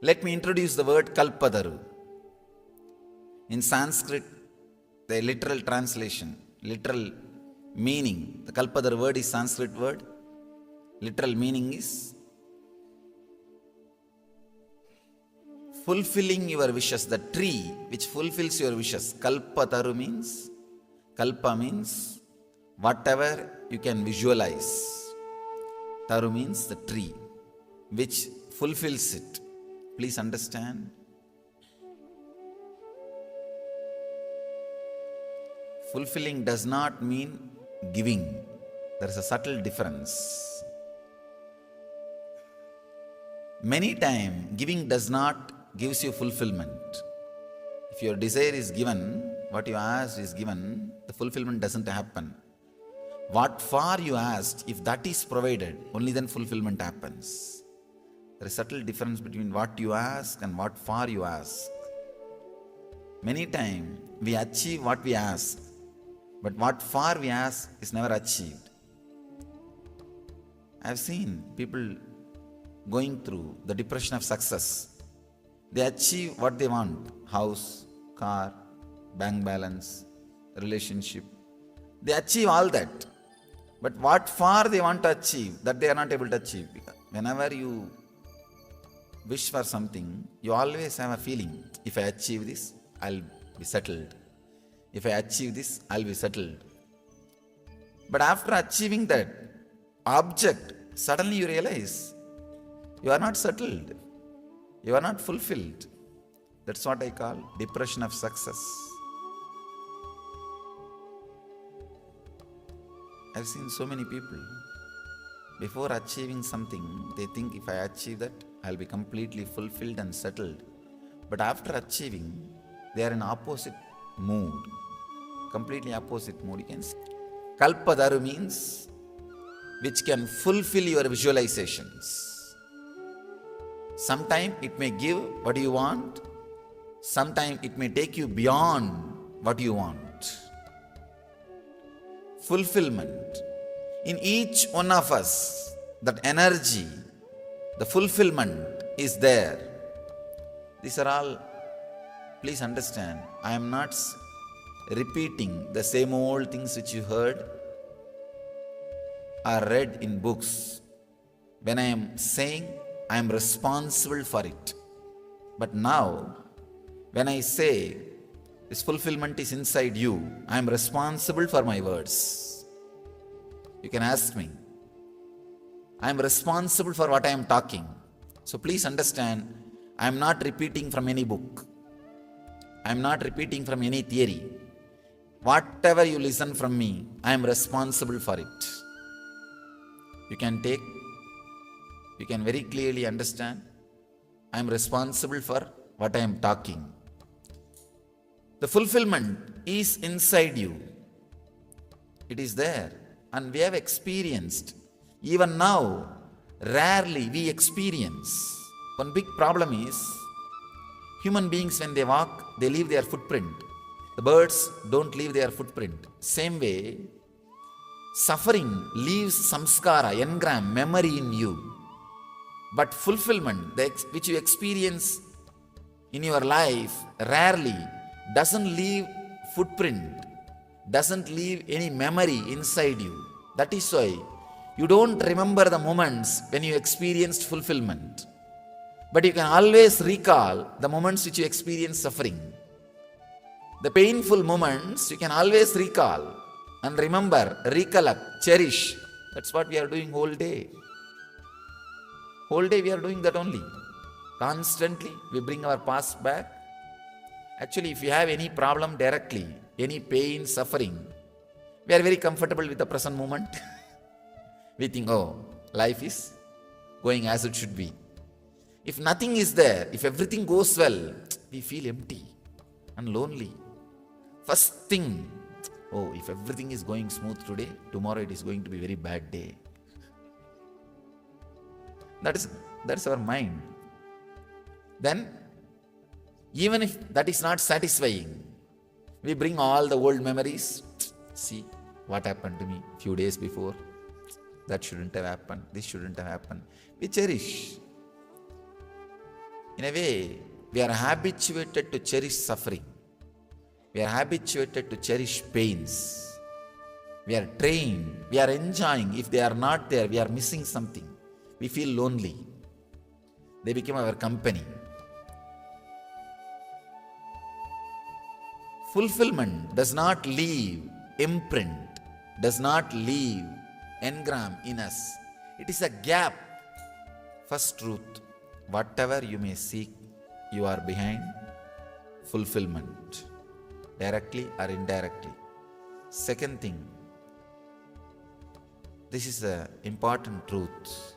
Let me introduce the word Kalpataru. In Sanskrit, the literal translation, literal meaning, the Kalpataru word is Sanskrit word. Literal meaning is fulfilling your wishes, the tree which fulfills your wishes. Kalpataru means, Kalpa means whatever you can visualize. Taru means the tree which fulfills it. Please understand. Fulfilling does not mean giving. There is a subtle difference. Many times, giving does not gives you fulfillment. If your desire is given, what you asked is given, the fulfillment doesn't happen. What for you asked, if that is provided, only then fulfillment happens. There is a subtle difference between what you ask and what for you ask. Many times, we achieve what we ask, but what for we ask is never achieved. I have seen people going through the depression of success. They achieve what they want: house, car, bank balance, relationship. They achieve all that. But what for they want to achieve, that they are not able to achieve. Whenever you wish for something, you always have a feeling, if I achieve this, I'll be settled. If I achieve this, I'll be settled. But after achieving that object, suddenly you realize you are not settled. You are not fulfilled. That's what I call depression of success. I've seen so many people, before achieving something, they think if I achieve that, I'll be completely fulfilled and settled. But after achieving, they are in opposite mood. Completely opposite mood. You can see. Kalpataru means which can fulfill your visualizations. Sometimes it may give what you want. Sometimes it may take you beyond what you want. Fulfillment. In each one of us, that energy, the fulfillment is there. These are all, please understand, I am not repeating the same old things which you heard or read in books. When I am saying, I am responsible for it. But now, when I say this fulfillment is inside you, I am responsible for my words. You can ask me. I am responsible for what I am talking. So please understand, I am not repeating from any book. I am not repeating from any theory. Whatever you listen from me, I am responsible for it. You can very clearly understand, I am responsible for what I am talking. The fulfillment is inside you. It is there. And we have experienced. Even now, rarely we experience. One big problem is, human beings when they walk, they leave their footprint. The birds don't leave their footprint. Same way, suffering leaves samskara, engram, memory in you. But fulfillment, which you experience in your life, rarely doesn't leave footprint, doesn't leave any memory inside you. That is why you don't remember the moments when you experienced fulfillment. But you can always recall the moments which you experienced suffering. The painful moments you can always recall and remember, recollect, cherish. That's what we are doing whole day. Whole day we are doing that only. Constantly we bring our past back. Actually, if you have any problem directly, any pain, suffering, we are very comfortable with the present moment. We think, oh, life is going as it should be. If nothing is there, if everything goes well, we feel empty and lonely. First thing, oh, if everything is going smooth today, tomorrow it is going to be a very bad day. That's our mind. Then, even if that is not satisfying, we bring all the old memories. See what happened to me a few days before. That shouldn't have happened. This shouldn't have happened. We cherish. In a way, we are habituated to cherish suffering. We are habituated to cherish pains. We are trained, we are enjoying. If they are not there, we are missing something. We feel lonely. They become our company. Fulfillment does not leave imprint, does not leave engram in us. It is a gap. First truth, whatever you may seek, you are behind fulfillment, directly or indirectly. Second thing, this is an important truth.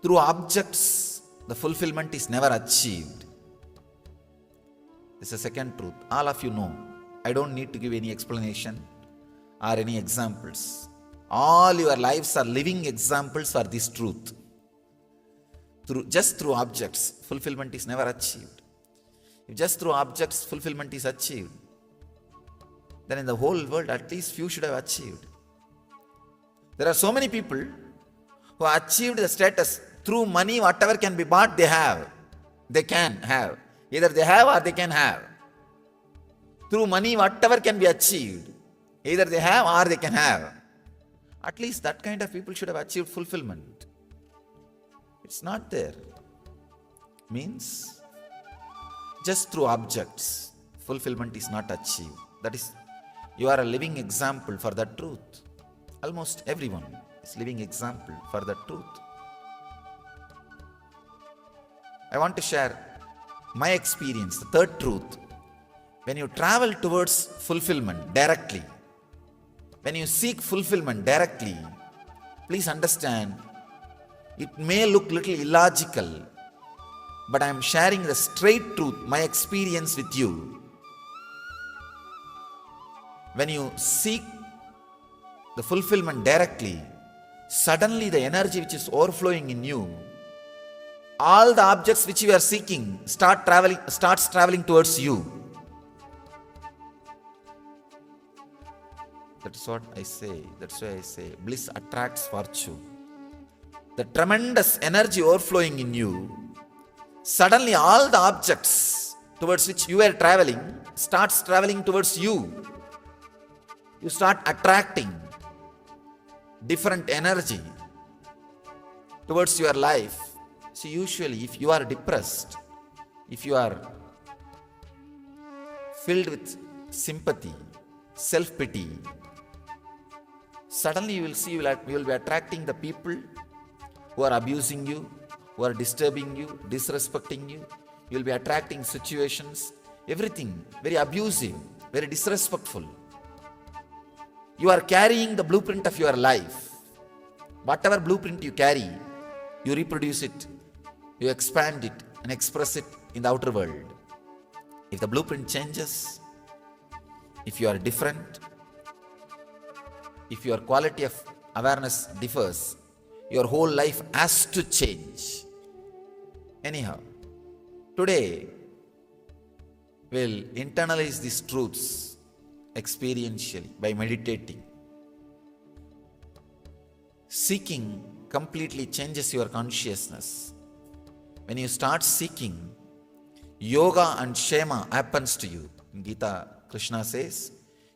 Through objects, the fulfillment is never achieved. This is the second truth. All of you know. I don't need to give any explanation or any examples. All your lives are living examples for this truth. Just through objects, fulfillment is never achieved. If just through objects fulfillment is achieved, then in the whole world at least few should have achieved. There are so many people who achieved the status through money. Whatever can be bought, they have. They can have. Either they have or they can have. Through money, whatever can be achieved, either they have or they can have. At least that kind of people should have achieved fulfillment. It's not there. Means just through objects, fulfillment is not achieved. That is, you are a living example for that truth. Almost everyone is living example for that truth. I want to share my experience, the third truth. When you travel towards fulfillment directly, when you seek fulfillment directly, please understand, it may look little illogical, but I am sharing the straight truth, my experience with you. When you seek the fulfillment directly, suddenly the energy which is overflowing in you, all the objects which you are seeking starts traveling towards you. That's what I say. That's why I say bliss attracts fortune. The tremendous energy overflowing in you, suddenly all the objects towards which you are traveling starts traveling towards you. You start attracting different energy towards your life. See, usually if you are depressed, if you are filled with sympathy, self-pity, suddenly you will see you will be attracting the people who are abusing you, who are disturbing you, disrespecting you. You will be attracting situations, everything very abusive, very disrespectful. You are carrying the blueprint of your life. Whatever blueprint you carry, you reproduce it, you expand it and express it in the outer world. If the blueprint changes, if you are different, if your quality of awareness differs, your whole life has to change. Anyhow, today we'll internalize these truths experientially by meditating. Seeking completely changes your consciousness. When you start seeking, yoga and kshema happens to you. In Gita, Krishna says,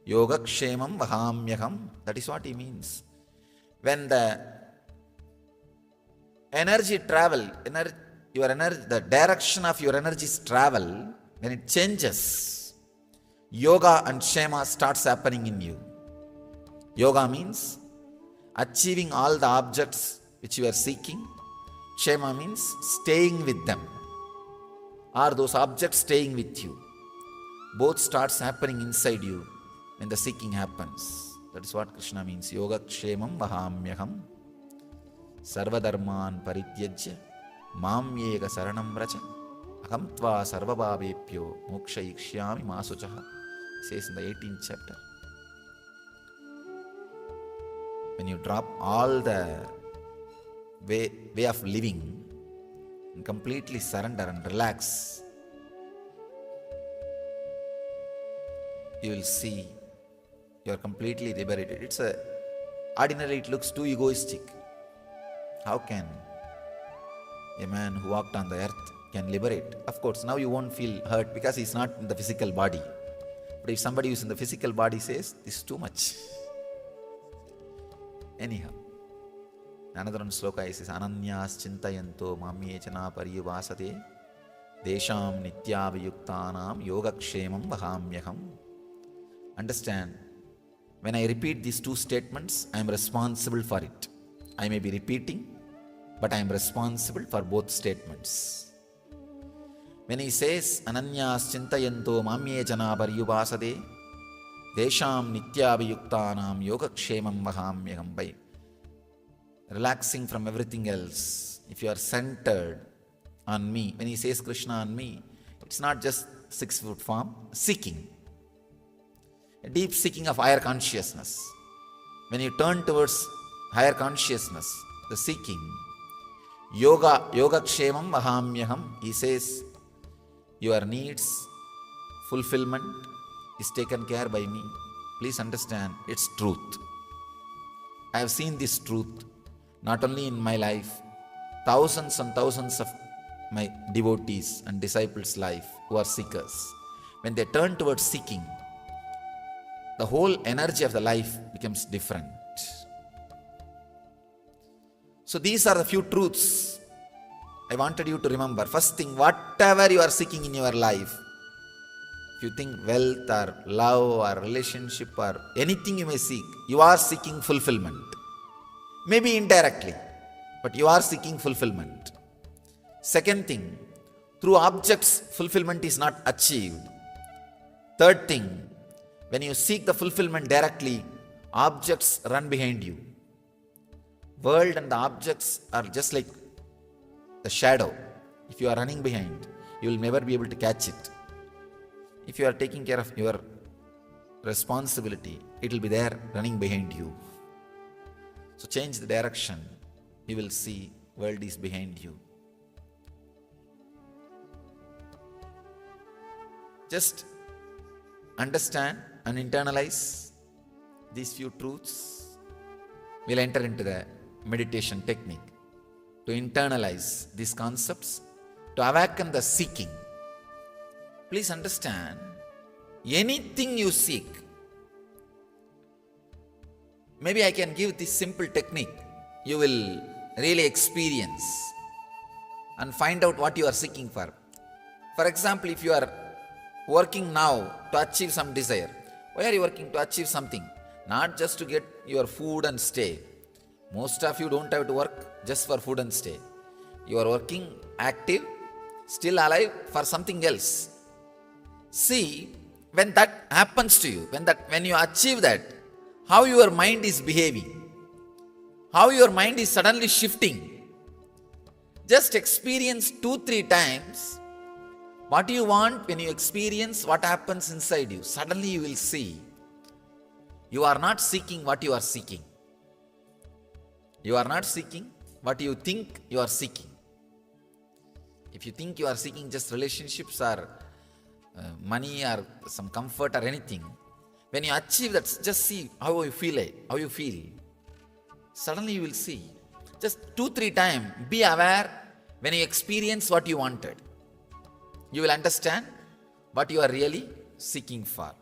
yoga kshemam vahamyaham. That is what he means. When the energy travel, the direction of your energies travel, when it changes, yoga and kshema starts happening in you. Yoga means achieving all the objects which you are seeking. Kshema means staying with them, or those objects staying with you. Both starts happening inside you when the seeking happens. That is what Krishna means. Yoga kshemam vahamyaham sarvadharman parityajya mamyega saranam vraja aham tva sarvabhavepyo mokshayikshami masuchaha. Says in the 18th chapter. When you drop all the way of living and completely surrender and relax, you will see you are completely liberated. Ordinarily it looks too egoistic. How can a man who walked on the earth can liberate. Of course, now you won't feel hurt because he's not in the physical body. But if somebody who's in the physical body says, this is too much. Anyhow, another one sloka is Ananyas Chintayanto Mamyechana Pariyuvasate Desham Nityavayuktanam Yogakshemam Vahamyaham. Understand, when I repeat these two statements, I am responsible for it. I may be repeating, but I am responsible for both statements. When he says, Ananyas Chintayanto Mamyechana Pariyuvasate Desham Nityavayuktanam Yogakshemam Vahamyaham, by relaxing from everything else, if you are centered on me, when he says Krishna on me, it's not just 6-foot form, seeking. A deep seeking of higher consciousness. When you turn towards higher consciousness, the seeking, Yogakshemam Vahamyaham, he says, your needs, fulfillment is taken care by me. Please understand, it's truth. I have seen this truth not only in my life, thousands and thousands of my devotees and disciples' life who are seekers. When they turn towards seeking, the whole energy of the life becomes different. So these are the few truths I wanted you to remember. First thing, whatever you are seeking in your life, if you think wealth or love or relationship or anything you may seek, you are seeking fulfillment. Maybe indirectly, but you are seeking fulfillment. Second thing, through objects, fulfillment is not achieved. Third thing, when you seek the fulfillment directly, objects run behind you. World and the objects are just like the shadow. If you are running behind, you will never be able to catch it. If you are taking care of your responsibility, it will be there running behind you. So change the direction, you will see world is behind you. Just understand and internalize these few truths. We'll enter into the meditation technique to internalize these concepts, to awaken the seeking. Please understand, anything you seek, maybe I can give this simple technique, you will really experience and find out what you are seeking for. For example, if you are working now to achieve some desire, why are you working to achieve something? Not just to get your food and stay. Most of you don't have to work just for food and stay. You are working active, still alive for something else. See, when that happens to you, when you achieve that, how your mind is behaving, how your mind is suddenly shifting. Just experience 2-3 times what you want. When you experience what happens inside you, suddenly you will see you are not seeking what you are seeking. You are not seeking what you think you are seeking. If you think you are seeking just relationships or money or some comfort or anything, when you achieve that, just see how you feel. Suddenly you will see. Just 2-3 times, be aware when you experience what you wanted. You will understand what you are really seeking for.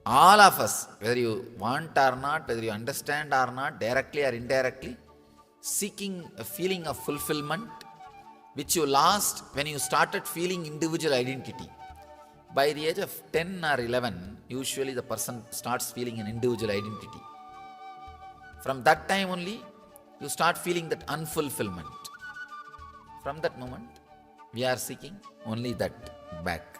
All of us, whether you want or not, whether you understand or not, directly or indirectly, seeking a feeling of fulfillment, which you lost when you started feeling individual identity. By the age of 10 or 11, usually the person starts feeling an individual identity. From that time only, you start feeling that unfulfillment. From that moment, we are seeking only that back.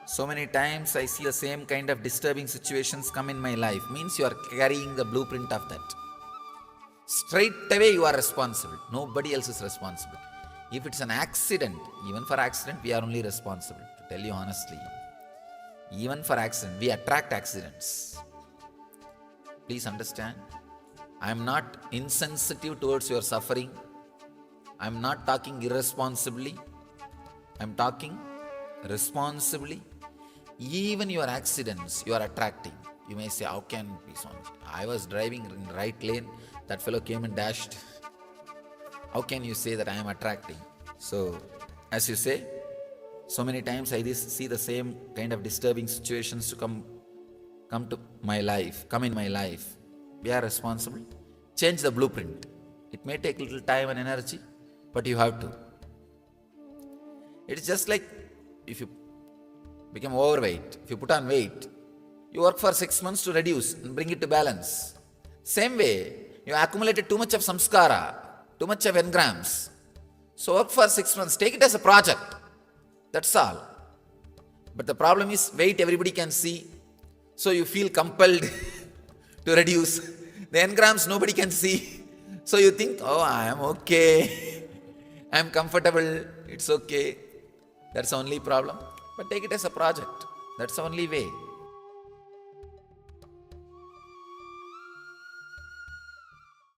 So many times I see the same kind of disturbing situations come in my life. Means you are carrying the blueprint of that. Straight away you are responsible. Nobody else is responsible. If it's an accident, even for accident, we are only responsible. To tell you honestly, even for accident, we attract accidents. Please understand, I am not insensitive towards your suffering. I am not talking irresponsibly. I am talking responsibly. Even your accidents, you are attracting. You may say, how can it be Swamiji? I was driving in the right lane, that fellow came and dashed. How can you say that I am attracting? So, as you say, so many times I see the same kind of disturbing situations to come in my life. We are responsible. Change the blueprint. It may take little time and energy, but you have to. It's just like if you become overweight, if you put on weight, you work for 6 months to reduce and bring it to balance. Same way, you accumulated too much of samskara, too much of engrams. So work for 6 months, take it as a project. That's all. But the problem is weight everybody can see. So you feel compelled to reduce. The engrams nobody can see. So you think, oh, I am okay. I am comfortable. It's okay. That's the only problem. But take it as a project. That's the only way.